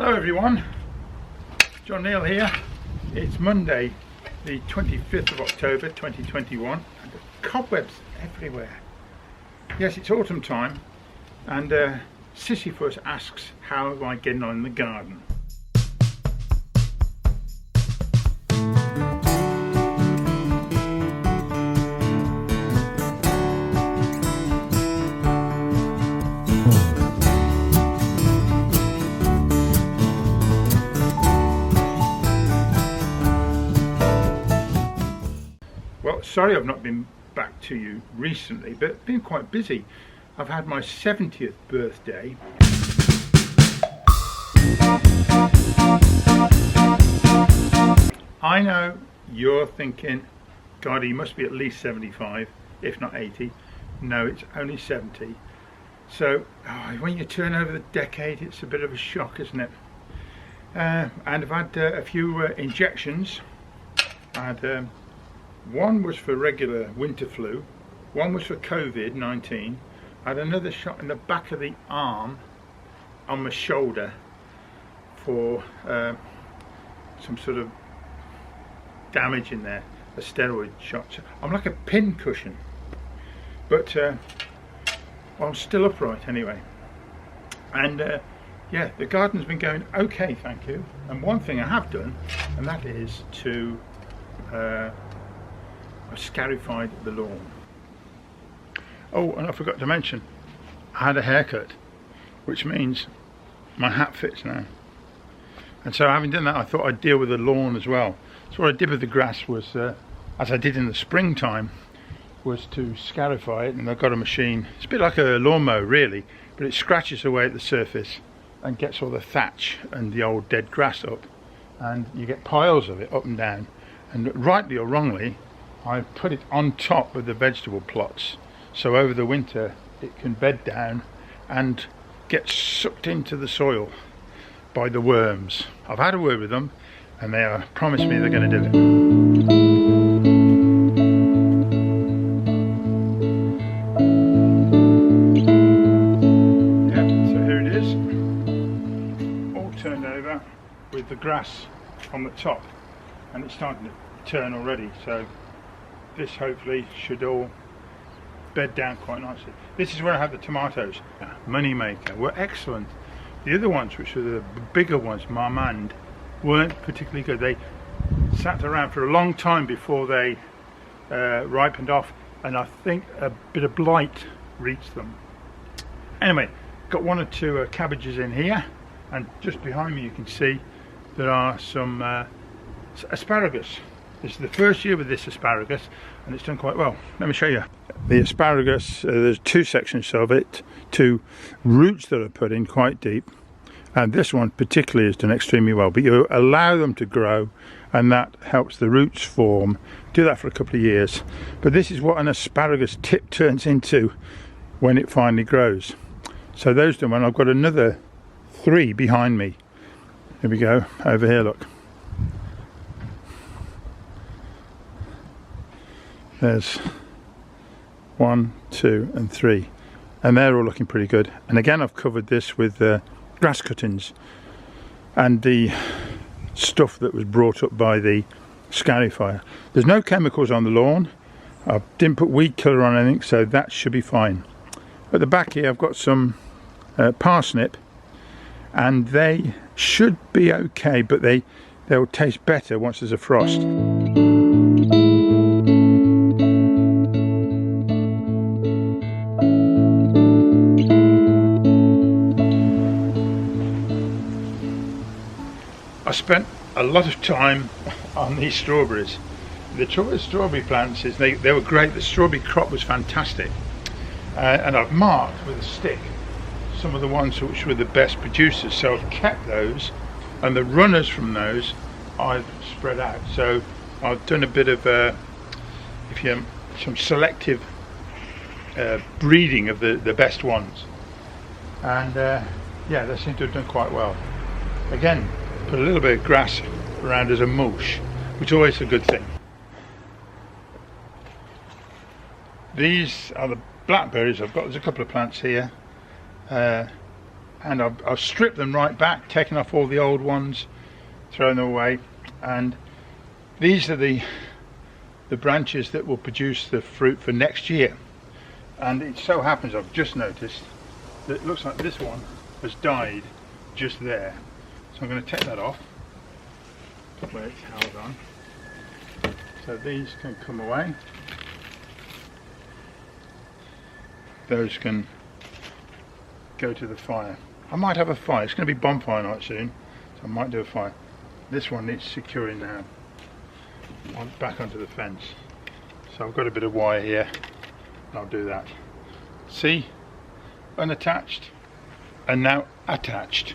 Hello everyone, John Neal here. It's Monday the 25th of October 2021 and the cobwebs everywhere. Yes, it's autumn time and Sisyphus asks, how am I getting on in the garden? Well, sorry I've not been back to you recently, but been quite busy. I've had my 70th birthday. I know you're thinking, God, he must be at least 75, if not 80. No, it's only 70. So when you turn over the decade, it's a bit of a shock, isn't it? And I've had a few injections. I had one was for regular winter flu, one was for COVID-19. I had another shot in the back of the arm on my shoulder for some sort of damage in there, a steroid shot. So I'm like a pin cushion, but I'm still upright anyway. And yeah, the garden's been going okay, thank you. And one thing I have done, and that is to I've scarified the lawn. Oh, and I forgot to mention, I had a haircut, which means my hat fits now. And so having done that, I thought I'd deal with the lawn as well. So what I did with the grass was, as I did in the springtime, was to scarify it, and I've got a machine. It's a bit like a lawnmower really, but it scratches away at the surface and gets all the thatch and the old dead grass up, and you get piles of it up and down. And rightly or wrongly, I put it on top of the vegetable plots, so over the winter it can bed down and get sucked into the soil by the worms. I've had a word with them and they have promised me they're going to do it. Yeah, so here it is, all turned over with the grass on the top, and it's starting to turn already, so this hopefully should all bed down quite nicely. This is where I have the tomatoes. Money maker, were excellent. The other ones, which were the bigger ones, Marmande, weren't particularly good. They sat around for a long time before they ripened off, and I think a bit of blight reached them. Anyway, got one or two cabbages in here, and just behind me you can see there are some asparagus. This is the first year with this asparagus and it's done quite well. Let me show you. The asparagus, there's two sections of it, two roots that are put in quite deep, and this one particularly has done extremely well. But you allow them to grow and that helps the roots form. Do that for a couple of years. But this is what an asparagus tip turns into when it finally grows. So those done well. I've got another 3 behind me. Here we go, over here, look. There's 1, 2 and 3, and they're all looking pretty good. And again, I've covered this with grass cuttings and the stuff that was brought up by the scarifier. There's no chemicals on the lawn. I didn't put weed killer on anything, so that should be fine. At the back here I've got some parsnip, and they should be okay, but they'll taste better once there's a frost. I spent a lot of time on these strawberries. The strawberry plants, they were great. The strawberry crop was fantastic, and I've marked with a stick some of the ones which were the best producers, so I've kept those, and the runners from those I've spread out. So I've done a bit of some selective breeding of the best ones, and yeah, they seem to have done quite well. Again, put a little bit of grass around as a mulch, which is always a good thing. These are the blackberries I've got. There's a couple of plants here, and I've stripped them right back, taken off all the old ones, thrown them away, and these are the branches that will produce the fruit for next year. And it so happens, I've just noticed that it looks like this one has died just there, so I'm going to take that off where it's held on, so these can come away. Those can go to the fire. I might have a fire. It's going to be bonfire night soon, so I might do a fire. This one needs securing now back onto the fence, so I've got a bit of wire here and I'll do that. See, unattached and now attached.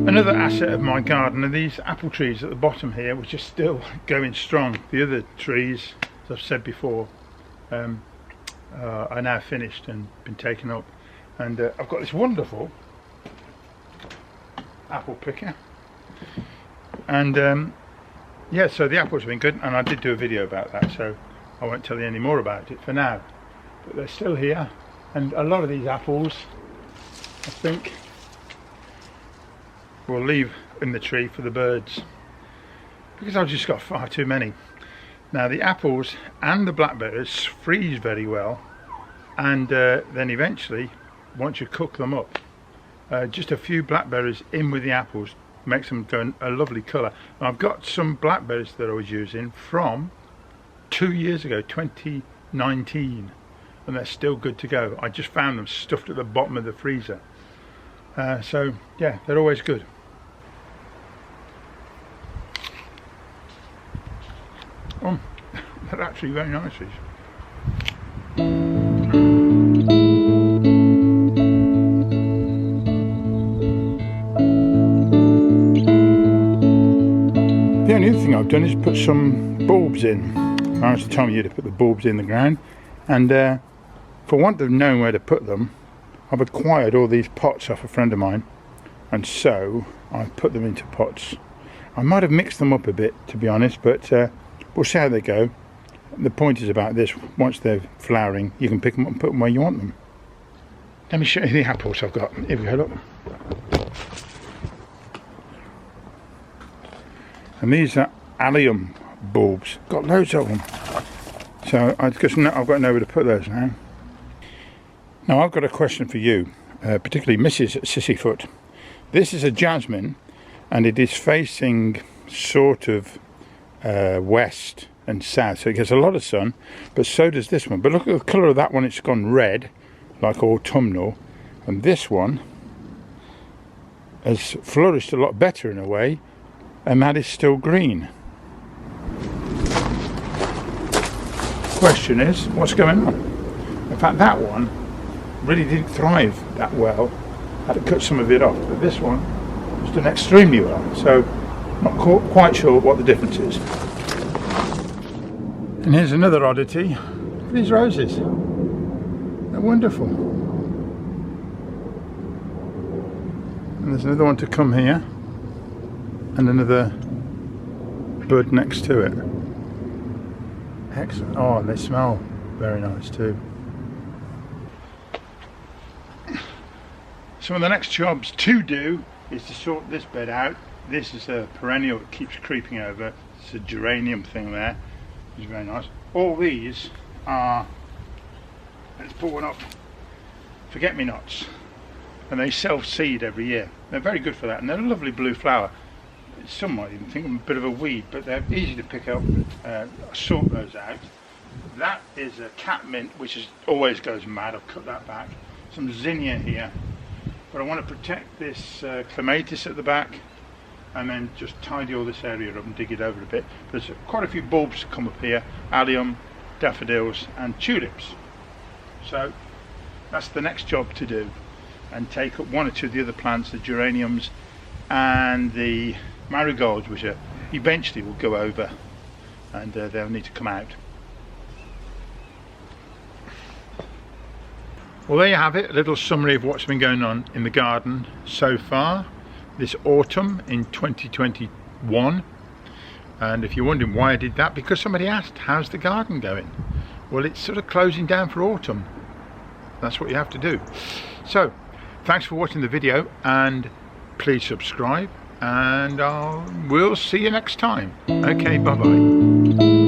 Another asset of my garden are these apple trees at the bottom here, which are still going strong. The other trees, as I've said before, are now finished and been taken up, and I've got this wonderful apple picker, and yeah, so the apples have been good, and I did do a video about that, so I won't tell you any more about it for now, but they're still here. And a lot of these apples I think we'll leave in the tree for the birds, because I've just got far too many. Now the apples and the blackberries freeze very well, and then eventually, once you cook them up, just a few blackberries in with the apples makes them go a lovely colour. And I've got some blackberries that I was using from 2 years ago, 2019, and they're still good to go. I just found them stuffed at the bottom of the freezer, so yeah, they're always good. Oh, they're actually very nice, these. The only other thing I've done is put some bulbs in. Now it's the time of year to put the bulbs in the ground, and for want of knowing where to put them, I've acquired all these pots off a friend of mine, and so I've put them into pots. I might have mixed them up a bit, to be honest, but we'll see how they go. The point is about this: once they're flowering, you can pick them up and put them where you want them. Let me show you the apples I've got. Here we go, look. And these are allium bulbs. Got loads of them. So I've got nowhere to put those now. Now I've got a question for you, particularly Mrs. Sissyfoot. This is a jasmine, and it is facing sort of west and south, so it gets a lot of sun, but so does this one. But look at the colour of that one, it's gone red, like autumnal, and this one has flourished a lot better in a way, and that is still green. Question is, what's going on? In fact, that one really didn't thrive that well. I had to cut some of it off, but this one has done extremely well, so not quite sure what the difference is. And here's another oddity. These roses, they're wonderful. And there's another one to come here, and another bud next to it. Excellent. Oh, and they smell very nice too. Some of the next jobs to do is to sort this bed out. This is a perennial that keeps creeping over. It's a geranium thing there. It's very nice. All these are, let's pull one up, forget-me-nots, and they self-seed every year. They're very good for that, and they're a lovely blue flower. Some might even think them a bit of a weed, but they're easy to pick up. Sort those out. That is a catmint, which always goes mad. I've cut that back. Some zinnia here, but I want to protect this clematis at the back, and then just tidy all this area up and dig it over a bit. There's quite a few bulbs to come up here: allium, daffodils, and tulips. So that's the next job to do, and take up one or two of the other plants, the geraniums and the marigolds, which are eventually will go over, and they'll need to come out. Well, there you have it, a little summary of what's been going on in the garden so far this autumn in 2021. And if you're wondering why I did that, because somebody asked, how's the garden going? Well, it's sort of closing down for autumn. That's what you have to do. So thanks for watching the video, and please subscribe, and we'll see you next time. Okay, bye bye.